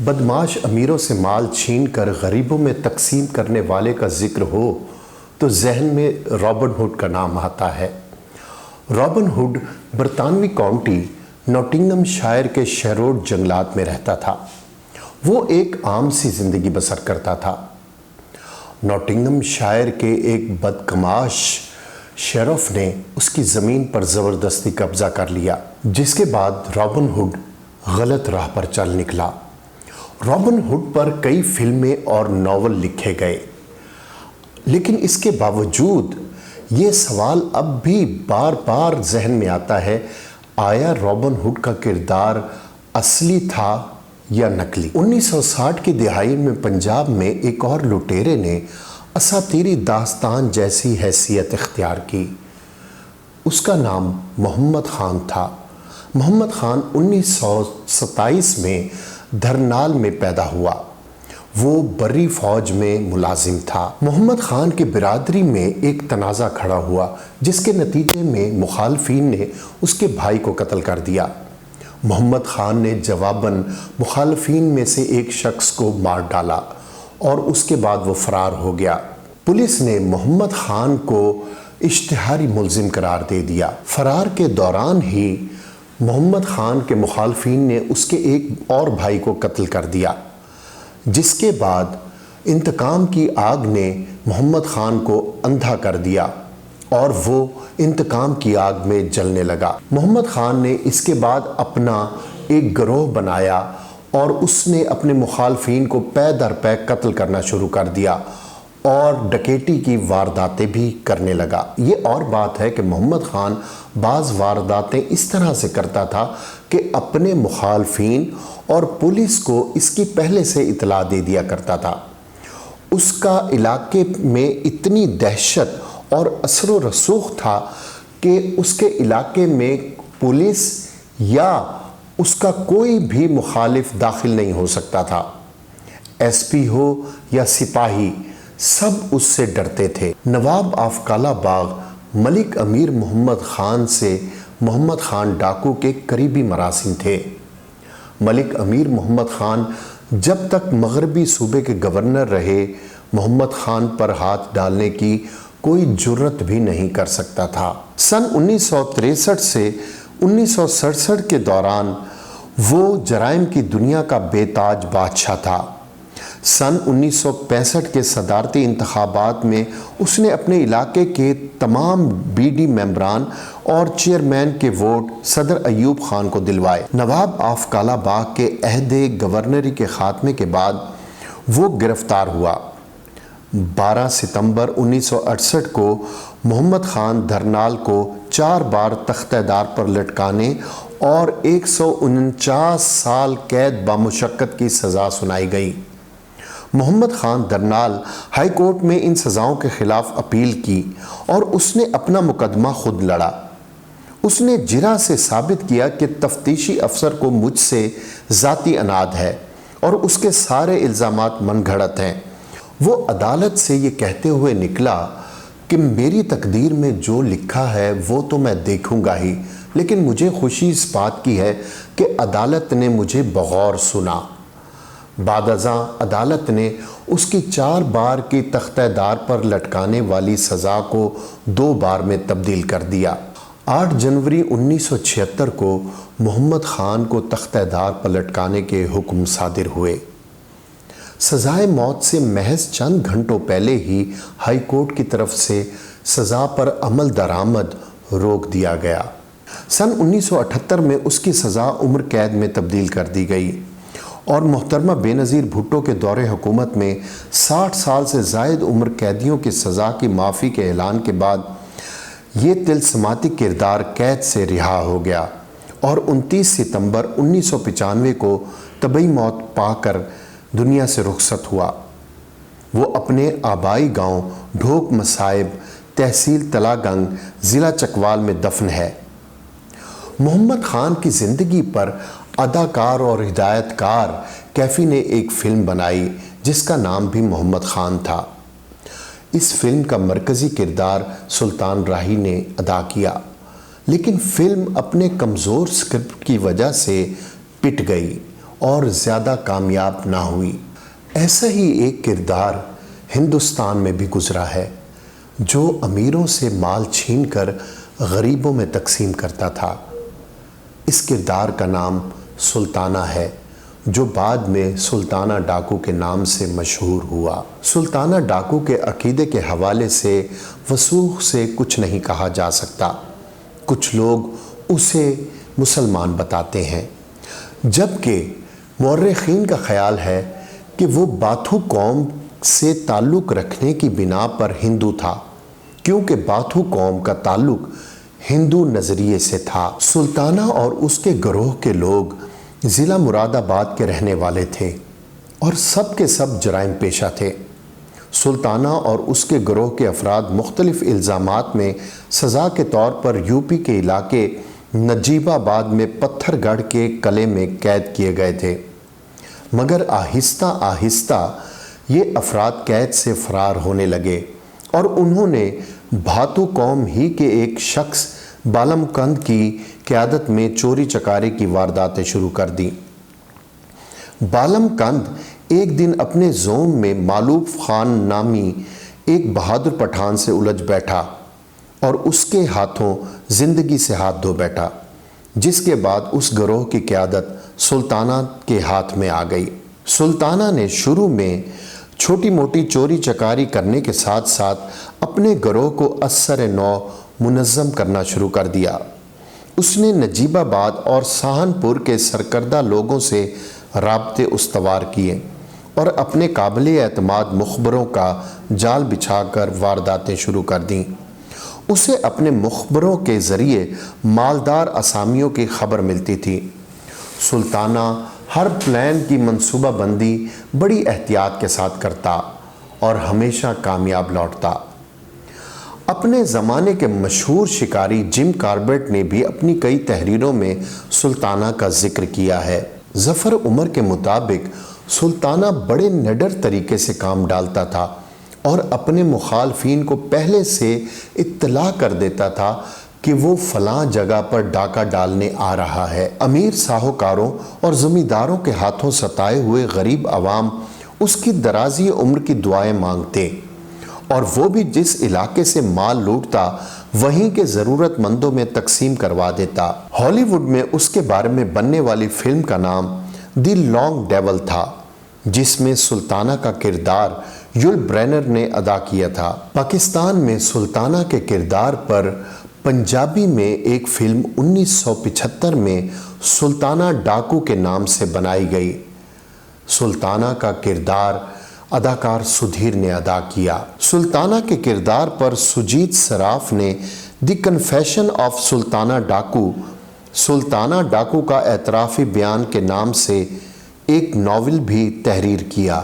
بدمعاش امیروں سے مال چھین کر غریبوں میں تقسیم کرنے والے کا ذکر ہو تو ذہن میں رابن ہوڈ کا نام آتا ہے۔ رابن ہوڈ برطانوی کاؤنٹی نوٹنگھم شائر کے شیروڈ جنگلات میں رہتا تھا۔ وہ ایک عام سی زندگی بسر کرتا تھا۔ نوٹنگھم شائر کے ایک بدکماش شیرف نے اس کی زمین پر زبردستی قبضہ کر لیا، جس کے بعد رابن ہوڈ غلط راہ پر چل نکلا۔ رابن ہوڈ پر کئی فلمیں اور ناول لکھے گئے، لیکن اس کے باوجود یہ سوال اب بھی بار بار ذہن میں آتا ہے، آیا رابن ہوڈ کا کردار اصلی تھا یا نقلی؟ 1960 کی دہائی میں پنجاب میں ایک اور لٹیرے نے اساطیری داستان جیسی حیثیت اختیار کی۔ اس کا نام محمد خان تھا۔ محمد خان 1927 میں دھرنال میں پیدا ہوا۔ وہ بری فوج میں ملازم تھا۔ محمد خان کی برادری میں ایک تنازع کھڑا ہوا، جس کے نتیجے میں مخالفین نے اس کے بھائی کو قتل کر دیا۔ محمد خان نے جواباً مخالفین میں سے ایک شخص کو مار ڈالا اور اس کے بعد وہ فرار ہو گیا۔ پولیس نے محمد خان کو اشتہاری ملزم قرار دے دیا۔ فرار کے دوران ہی محمد خان کے مخالفین نے اس کے ایک اور بھائی کو قتل کر دیا، جس کے بعد انتقام کی آگ نے محمد خان کو اندھا کر دیا اور وہ انتقام کی آگ میں جلنے لگا۔ محمد خان نے اس کے بعد اپنا ایک گروہ بنایا اور اس نے اپنے مخالفین کو پے در پے قتل کرنا شروع کر دیا اور ڈکیٹی کی وارداتیں بھی کرنے لگا۔ یہ اور بات ہے کہ محمد خان بعض وارداتیں اس طرح سے کرتا تھا کہ اپنے مخالفین اور پولیس کو اس کی پہلے سے اطلاع دے دیا کرتا تھا۔ اس کا علاقے میں اتنی دہشت اور اثر و رسوخ تھا کہ اس کے علاقے میں پولیس یا اس کا کوئی بھی مخالف داخل نہیں ہو سکتا تھا۔ ایس پی ہو یا سپاہی، سب اس سے ڈرتے تھے۔ نواب آف کالا باغ ملک امیر محمد خان سے محمد خان ڈاکو کے قریبی مراسم تھے۔ ملک امیر محمد خان جب تک مغربی صوبے کے گورنر رہے، محمد خان پر ہاتھ ڈالنے کی کوئی جرت بھی نہیں کر سکتا تھا۔ سن 1963 سے 1967 کے دوران وہ جرائم کی دنیا کا بے تاج بادشاہ تھا۔ سن 1965 کے صدارتی انتخابات میں اس نے اپنے علاقے کے تمام بی ڈی ممبران اور چیئرمین کے ووٹ صدر ایوب خان کو دلوائے۔ نواب آف کالا باغ کے عہد گورنری کے خاتمے کے بعد وہ گرفتار ہوا۔ 12 ستمبر 1968 کو محمد خان دھرنال کو 4 بار تختہ دار پر لٹکانے اور 149 سال قید بامشقت کی سزا سنائی گئی۔ محمد خان دھرنال ہائی کورٹ میں ان سزاؤں کے خلاف اپیل کی اور اس نے اپنا مقدمہ خود لڑا۔ اس نے جرح سے ثابت کیا کہ تفتیشی افسر کو مجھ سے ذاتی اناد ہے اور اس کے سارے الزامات من گھڑت ہیں۔ وہ عدالت سے یہ کہتے ہوئے نکلا کہ میری تقدیر میں جو لکھا ہے وہ تو میں دیکھوں گا ہی، لیکن مجھے خوشی اس بات کی ہے کہ عدالت نے مجھے بغور سنا۔ بعد ازاں عدالت نے اس کی 4 بار کی تختہ دار پر لٹکانے والی سزا کو 2 بار میں تبدیل کر دیا۔ 8 جنوری 1976 کو محمد خان کو تختہ دار پر لٹکانے کے حکم صادر ہوئے۔ سزائے موت سے محض چند گھنٹوں پہلے ہی ہائی کورٹ کی طرف سے سزا پر عمل درآمد روک دیا گیا۔ سن 1978 میں اس کی سزا عمر قید میں تبدیل کر دی گئی اور محترمہ بے نظیر بھٹو کے دور حکومت میں 60 سال سے زائد عمر قیدیوں کی سزا کی معافی کے اعلان کے بعد یہ طلسماتی کردار قید سے رہا ہو گیا اور 29 ستمبر 1995 کو طبعی موت پا کر دنیا سے رخصت ہوا۔ وہ اپنے آبائی گاؤں ڈھوک مصائب، تحصیل تلا گنگ، ضلع چکوال میں دفن ہے۔ محمد خان کی زندگی پر اداکار اور ہدایت کار کیفی نے ایک فلم بنائی جس کا نام بھی محمد خان تھا۔ اس فلم کا مرکزی کردار سلطان راہی نے ادا کیا، لیکن فلم اپنے کمزور سکرپٹ کی وجہ سے پٹ گئی اور زیادہ کامیاب نہ ہوئی۔ ایسا ہی ایک کردار ہندوستان میں بھی گزرا ہے جو امیروں سے مال چھین کر غریبوں میں تقسیم کرتا تھا۔ اس کردار کا نام سلطانہ ہے جو بعد میں سلطانہ ڈاکو کے نام سے مشہور ہوا۔ سلطانہ ڈاکو کے عقیدے کے حوالے سے وثوق سے کچھ نہیں کہا جا سکتا۔ کچھ لوگ اسے مسلمان بتاتے ہیں جبکہ مورخین کا خیال ہے کہ وہ باتھو قوم سے تعلق رکھنے کی بنا پر ہندو تھا، کیونکہ باتھو قوم کا تعلق ہندو نظریے سے تھا۔ سلطانہ اور اس کے گروہ کے لوگ ضلع مراد آباد کے رہنے والے تھے اور سب کے سب جرائم پیشہ تھے۔ سلطانہ اور اس کے گروہ کے افراد مختلف الزامات میں سزا کے طور پر یوپی کے علاقے نجیب آباد میں پتھر گڑھ کے قلعے میں قید کیے گئے تھے، مگر آہستہ آہستہ یہ افراد قید سے فرار ہونے لگے اور انہوں نے بھاتو قوم ہی کے ایک شخص بالم کند کی قیادت میں چوری چکاری کی وارداتیں شروع کر دیں۔ بالم کند ایک دن اپنے زوم میں مالوف خان نامی ایک بہادر پٹھان سے الجھ بیٹھا اور اس کے ہاتھوں زندگی سے ہاتھ دھو بیٹھا، جس کے بعد اس گروہ کی قیادت سلطانہ کے ہاتھ میں آ گئی۔ سلطانہ نے شروع میں چھوٹی موٹی چوری چکاری کرنے کے ساتھ ساتھ اپنے گروہ کو اثر نو منظم کرنا شروع کر دیا۔ اس نے نجیب آباد اور سہارنپور کے سرکردہ لوگوں سے رابطے استوار کیے اور اپنے قابل اعتماد مخبروں کا جال بچھا کر وارداتیں شروع کر دیں۔ اسے اپنے مخبروں کے ذریعے مالدار اسامیوں کی خبر ملتی تھی۔ سلطانہ ہر پلان کی منصوبہ بندی بڑی احتیاط کے ساتھ کرتا اور ہمیشہ کامیاب لوٹتا۔ اپنے زمانے کے مشہور شکاری جم کاربیٹ نے بھی اپنی کئی تحریروں میں سلطانہ کا ذکر کیا ہے۔ ظفر عمر کے مطابق سلطانہ بڑے نڈر طریقے سے کام ڈالتا تھا اور اپنے مخالفین کو پہلے سے اطلاع کر دیتا تھا کہ وہ فلاں جگہ پر ڈاکہ ڈالنے آ رہا ہے۔ امیر ساہوکاروں اور زمینداروں کے ہاتھوں ستائے ہوئے غریب عوام اس کی درازی عمر کی دعائیں مانگتے اور وہ بھی جس علاقے سے مال لوٹتا وہیں کے ضرورت مندوں میں تقسیم کروا دیتا۔ ہالی ووڈ میں اس کے بارے میں بننے والی فلم کا نام دی لانگ ڈیول تھا، جس میں سلطانہ کا کردار یول برینر نے ادا کیا تھا۔ پاکستان میں سلطانہ کے کردار پر پنجابی میں ایک فلم 1975 میں سلطانہ ڈاکو کے نام سے بنائی گئی۔ سلطانہ کا کردار اداکار سدھیر نے ادا کیا۔ سلطانہ کے کردار پر سجیت سراف نے دی کنفیشن آف سلطانہ ڈاکو، سلطانہ ڈاکو کا اعترافی بیان کے نام سے ایک ناول بھی تحریر کیا۔